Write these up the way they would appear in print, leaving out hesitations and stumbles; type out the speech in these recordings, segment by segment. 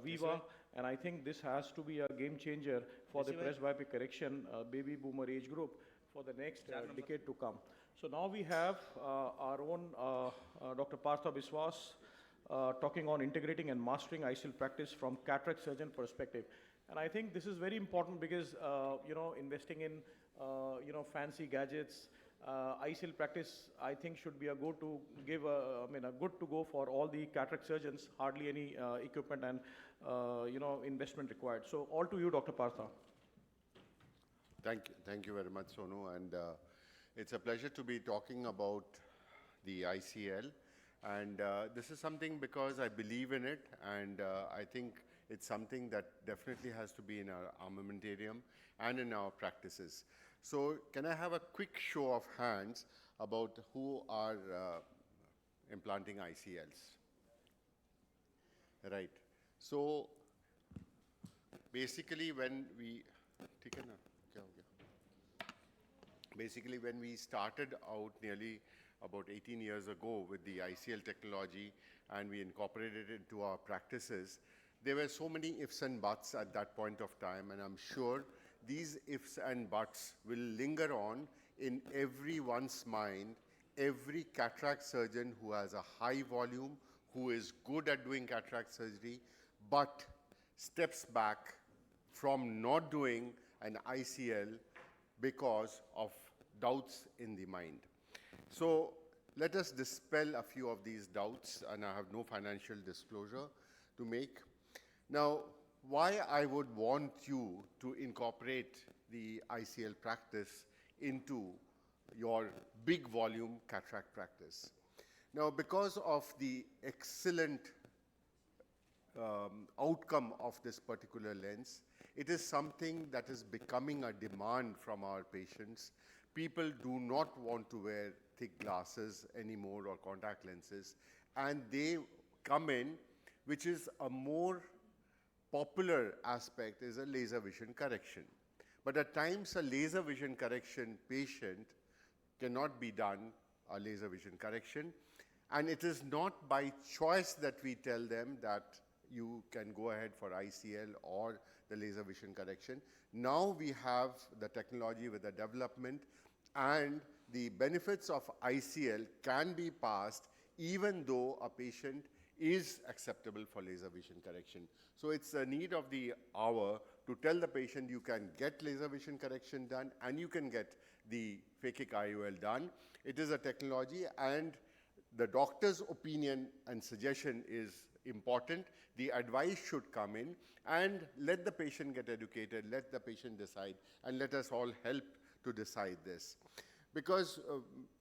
Viva, and I think this has to be a game changer for the presbyopic correction baby boomer age group for the next decade to come. So now we have our own Dr. Partha Biswas talking on integrating and mastering ICL practice from cataract surgeon perspective. And I think this is very important because, investing in, fancy gadgets, ICL practice, I think, should be a good to go for all the cataract surgeons, hardly any equipment and, investment required. So all to you, Dr. Partha. Thank you very much, Sonu. And it's a pleasure to be talking about the ICL. And this is something because I believe in it, and I think it's something that definitely has to be in our armamentarium and in our practices. So can I have a quick show of hands about who are implanting ICLs? Right. So basically when we started out nearly about 18 years ago with the ICL technology and we incorporated it into our practices, there were so many ifs and buts at that point of time, and I'm sure these ifs and buts will linger on in everyone's mind. Every cataract surgeon who has a high volume, who is good at doing cataract surgery, but steps back from not doing an ICL because of doubts in the mind. So let us dispel a few of these doubts, and I have no financial disclosure to make. Now, why I would want you to incorporate the ICL practice into your big volume cataract practice. Now, because of the excellent outcome of this particular lens, it is something that is becoming a demand from our patients. People do not want to wear thick glasses anymore or contact lenses, and they come in, which is a more popular aspect is a laser vision correction. But at times a laser vision correction patient cannot be done a laser vision correction, and it is not by choice that we tell them that you can go ahead for ICL or the laser vision correction. Now we have the technology with the development, and the benefits of ICL can be passed even though a patient is acceptable for laser vision correction. So it's a need of the hour to tell the patient you can get laser vision correction done and you can get the phakic IOL done. It is a technology, and the doctor's opinion and suggestion is important. The advice should come in, and let the patient get educated, let the patient decide, and let us all help to decide this. Because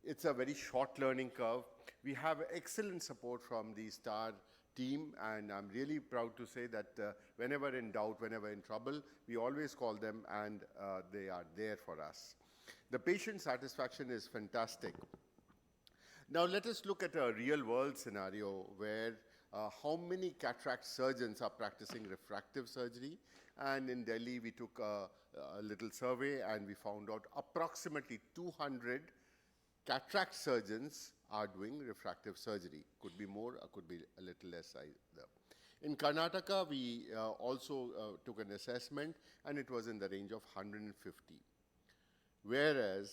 it's a very short learning curve. We have excellent support from the STAR team, and I'm really proud to say that whenever in doubt, whenever in trouble, we always call them, and they are there for us. The patient satisfaction is fantastic. Now let us look at a real-world scenario where how many cataract surgeons are practicing refractive surgery. And in Delhi, we took a little survey, and we found out approximately 200 cataract surgeons are doing refractive surgery. Could be more, or could be a little less either. In Karnataka, we also took an assessment, and it was in the range of 150. Whereas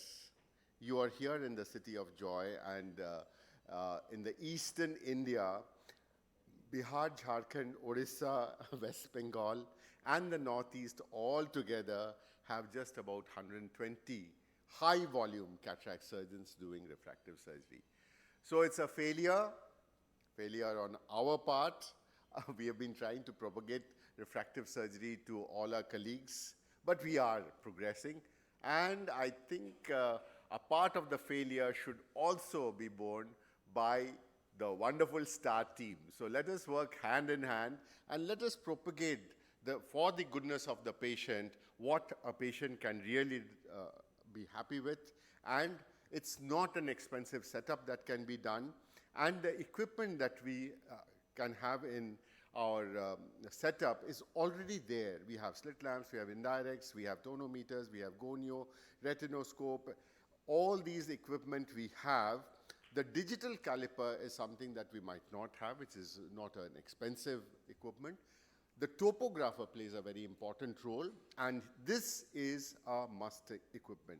you are here in the city of joy, and in the eastern India, Bihar, Jharkhand, Odisha, West Bengal, and the Northeast all together have just about 120 high-volume cataract surgeons doing refractive surgery. So it's a failure on our part. We have been trying to propagate refractive surgery to all our colleagues, but we are progressing. And I think a part of the failure should also be borne by the wonderful STAR team. So let us work hand in hand, and let us propagate for the goodness of the patient what a patient can really be happy with. And it's not an expensive setup that can be done. And the equipment that we can have in our setup is already there. We have slit lamps, we have indirects, we have tonometers, we have gonio, retinoscope. All these equipment we have. The digital caliper is something that we might not have, which is not an expensive equipment. The topographer plays a very important role, and this is a must equipment.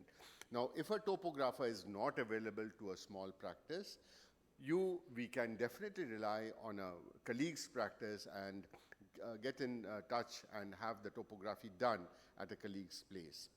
Now, if a topographer is not available to a small practice, we can definitely rely on a colleague's practice and get in touch and have the topography done at a colleague's place.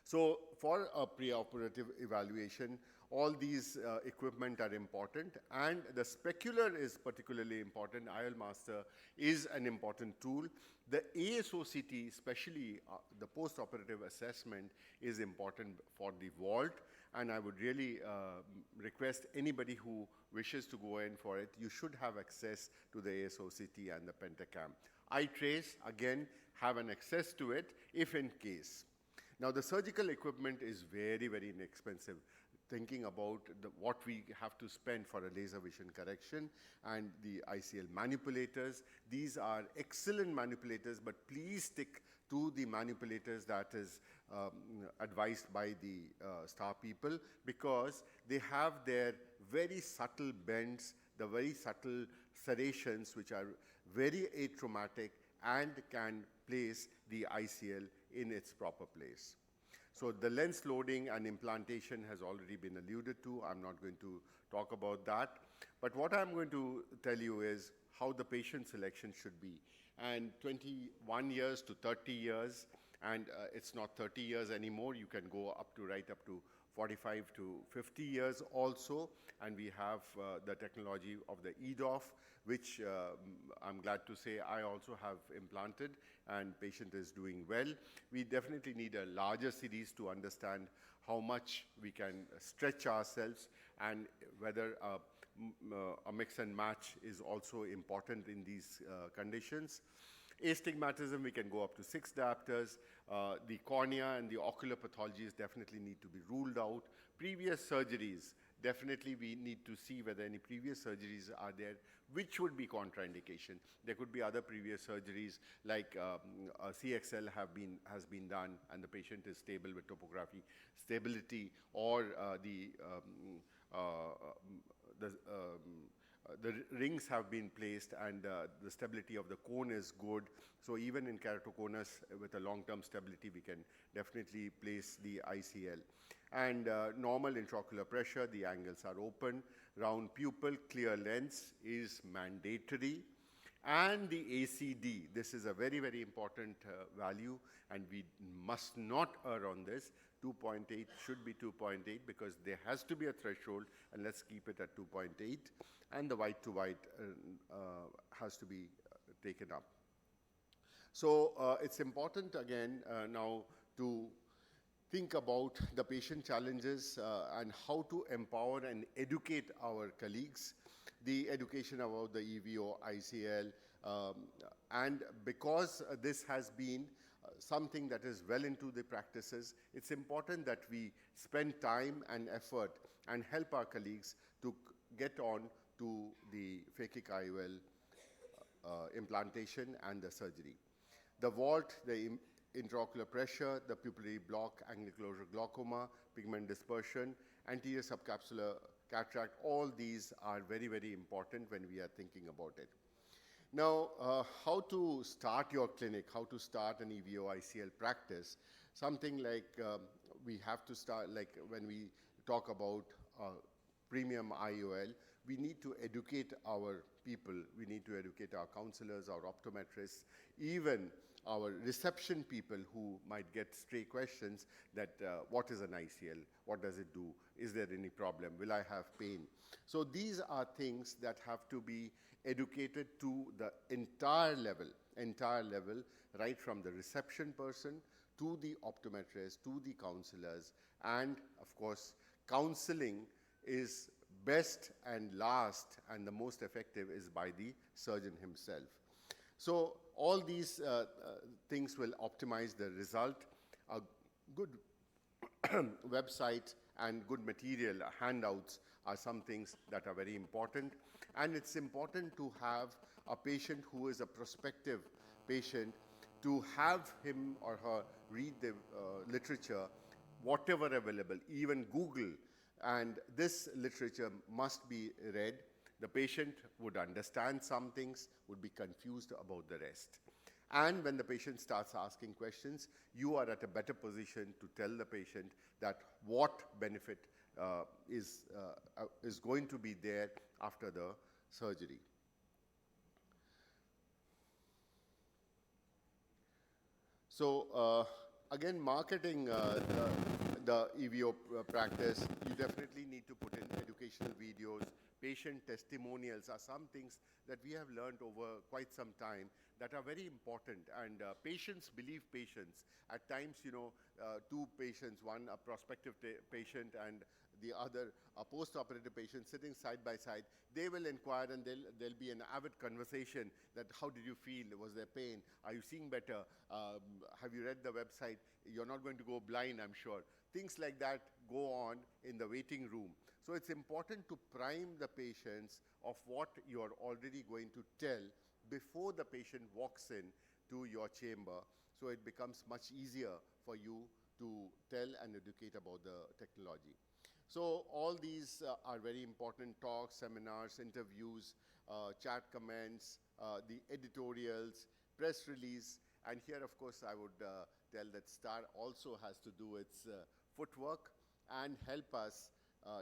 So for a preoperative evaluation, all these equipment are important, and the specular is particularly important. IOL Master is an important tool. The ASOCT, especially the post-operative assessment, is important for the vault, and I would really request anybody who wishes to go in for it, you should have access to the ASOCT and the Pentacam. iTrace, again, have an access to it if in case. Now, the surgical equipment is very, very inexpensive. Thinking about what we have to spend for a laser vision correction and the ICL manipulators. These are excellent manipulators, but please stick to the manipulators that is advised by the star people, because they have their very subtle bends, the very subtle serrations, which are very atraumatic and can place the ICL in its proper place. So the lens loading and implantation has already been alluded to. I'm not going to talk about that. But what I'm going to tell you is how the patient selection should be. And 21 years to 30 years, and it's not 30 years anymore. You can go up to right up to 45 to 50 years also. And we have the technology of the EDOF, which I'm glad to say I also have implanted, and patient is doing well. We definitely need a larger series to understand how much we can stretch ourselves, and whether a mix and match is also important in these conditions. Astigmatism, we can go up to 6 diopters. The cornea and the ocular pathologies definitely need to be ruled out. Previous surgeries, definitely we need to see whether any previous surgeries are there, which would be contraindication. There could be other previous surgeries like CXL has been done and the patient is stable with topography stability, or the rings have been placed and the stability of the cone is good. So even in keratoconus with a long-term stability, we can definitely place the ICL. And normal intraocular pressure, the angles are open. Round pupil, clear lens is mandatory. And the ACD, this is a very, very important value, and we must not err on this. 2.8 should be 2.8 because there has to be a threshold, and let's keep it at 2.8. And the white to white has to be taken up. So it's important again now to think about the patient challenges and how to empower and educate our colleagues. The education about the EVO, ICL, and because this has been something that is well into the practices, it's important that we spend time and effort and help our colleagues to get on to the phakic IOL implantation and the surgery. The vault, the intraocular pressure, the pupillary block, angle closure glaucoma, pigment dispersion, anterior subcapsular cataract, all these are very, very important when we are thinking about it. Now, how to start your clinic, how to start an EVO ICL practice, something like we have to start, like when we talk about premium IOL, we need to educate our people, we need to educate our counselors, our optometrists, even our reception people who might get stray questions that what is an ICL, what does it do, is there any problem, will I have pain? So these are things that have to be educated to the entire level, right from the reception person to the optometrist, to the counselors, and of course, counseling is best and last, and the most effective is by the surgeon himself. So all these things will optimize the result. A good website and good material, handouts are some things that are very important. And it's important to have a patient who is a prospective patient, to have him or her read the literature, whatever available, even Google. And this literature must be read. The patient would understand some things, would be confused about the rest. And when the patient starts asking questions, you are at a better position to tell the patient that what benefit is going to be there after the surgery. So again, marketing the EVO practice, you definitely need to put in educational videos. Patient testimonials are some things that we have learned over quite some time that are very important, and patients believe patients. At times, two patients, one a prospective patient and the other a post-operative patient sitting side by side, they will inquire and there'll be an avid conversation that how did you feel? Was there pain? Are you seeing better? Have you read the website? You're not going to go blind, I'm sure. Things like that go on in the waiting room. So it's important to prime the patients of what you're already going to tell before the patient walks in to your chamber, so it becomes much easier for you to tell and educate about the technology. So all these are very important: talks, seminars, interviews, chat comments, the editorials, press release. And here, of course, I would tell that STAR also has to do its footwork and help us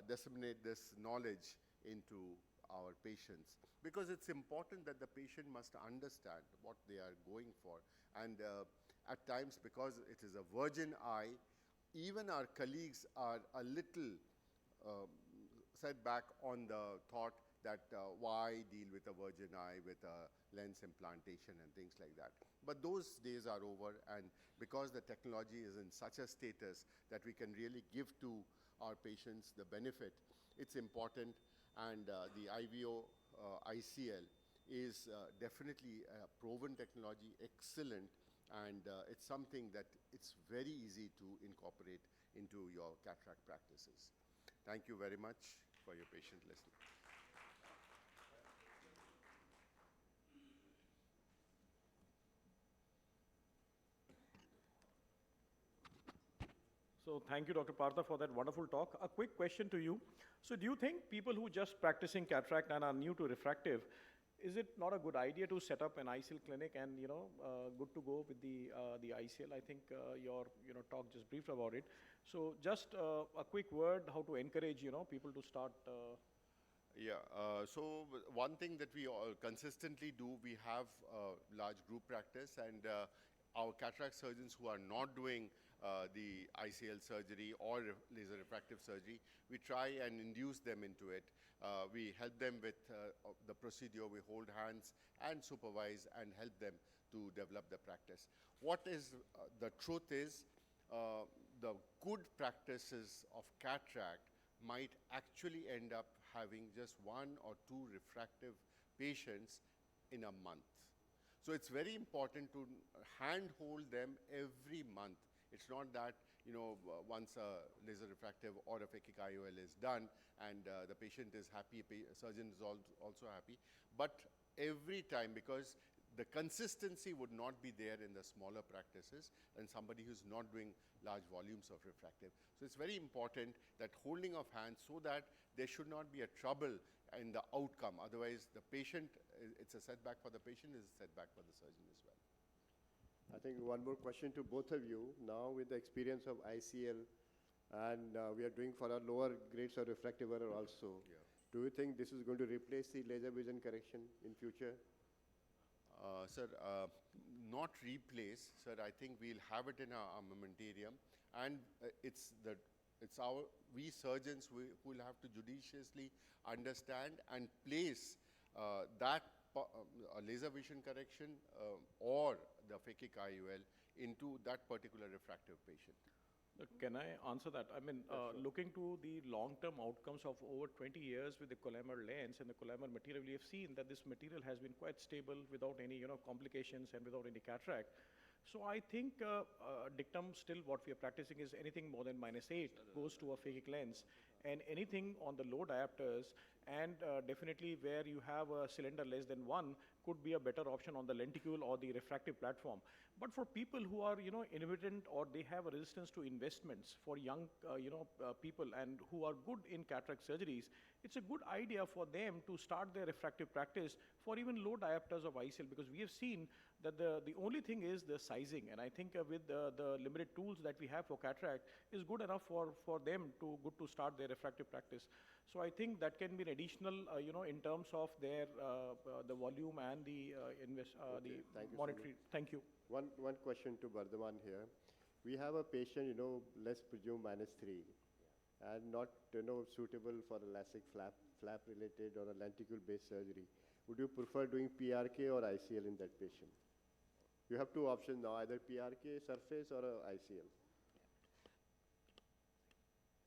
disseminate this knowledge into our patients. Because it's important that the patient must understand what they are going for. And at times, because it is a virgin eye, even our colleagues are a little set back on the thought that why deal with a virgin eye with a lens implantation and things like that. But those days are over, and because the technology is in such a status that we can really give to our patients the benefit, it's important. And the IVO ICL is definitely a proven technology, excellent, and it's something that it's very easy to incorporate into your cataract practices. Thank you very much for your patient listening. So thank you, Dr. Partha, for that wonderful talk. A quick question to you. So do you think people who just practicing cataract and are new to refractive, is it not a good idea to set up an ICL clinic and, good to go with the ICL? I think your, talk just briefed about it. So just a quick word, how to encourage, people to start. So one thing that we all consistently do, we have large group practice, and our cataract surgeons who are not doing the ICL surgery or laser refractive surgery, we try and induce them into it. We help them with the procedure, we hold hands and supervise and help them to develop the practice. What is the truth is, the good practices of cataract might actually end up having just 1 or 2 refractive patients in a month. So it's very important to handhold them every month. It's not that, once a laser refractive or a phakic IOL is done and the patient is happy, surgeon is also happy, but every time, because the consistency would not be there in the smaller practices and somebody who's not doing large volumes of refractive. So it's very important that holding of hands, so that there should not be a trouble in the outcome. Otherwise, the patient, it's a setback for the patient, it's a setback for the surgeon as well. I think one more question to both of you. Now with the experience of ICL, and we are doing for our lower grades of refractive error also, do you think this is going to replace the laser vision correction in future? Sir, not replace, sir. I think we'll have it in our armamentarium, and we surgeons who will have to judiciously understand and place that laser vision correction or the phakic IOL into that particular refractive patient. Can I answer that? I mean, looking to the long-term outcomes of over 20 years with the Collamer lens and the Collamer material, we have seen that this material has been quite stable without any, complications and without any cataract. So I think dictum still what we are practicing is anything more than -8 goes to a phakic lens, and anything on the low diopters and definitely where you have a cylinder less than 1 could be a better option on the lenticule or the refractive platform. But for people who are, inhibitant or they have a resistance to investments, for young, people and who are good in cataract surgeries, it's a good idea for them to start their refractive practice for even low diopters of ICL, because we have seen that the only thing is the sizing, and I think with the limited tools that we have for cataract is good enough for them to start their refractive practice. So I think that can be an additional, in terms of their the volume and the the thank you so monetary. Thank you. One question to Bardhaman here. We have a patient, let's presume -3, and not, suitable for a LASIK flap related or a lenticule-based surgery. Would you prefer doing PRK or ICL in that patient? You have two options now, either PRK surface or a ICL.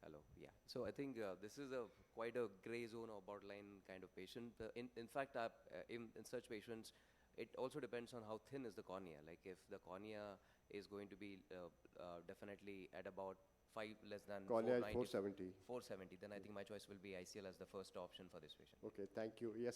Hello. Yeah. So I think this is quite a gray zone or borderline kind of patient. In fact, in such patients, it also depends on how thin is the cornea. Like if the cornea is going to be definitely at about 5 less than Cornea is 490, 470. 470, then I think my choice will be ICL as the first option for this patient. Okay, thank you. Yes,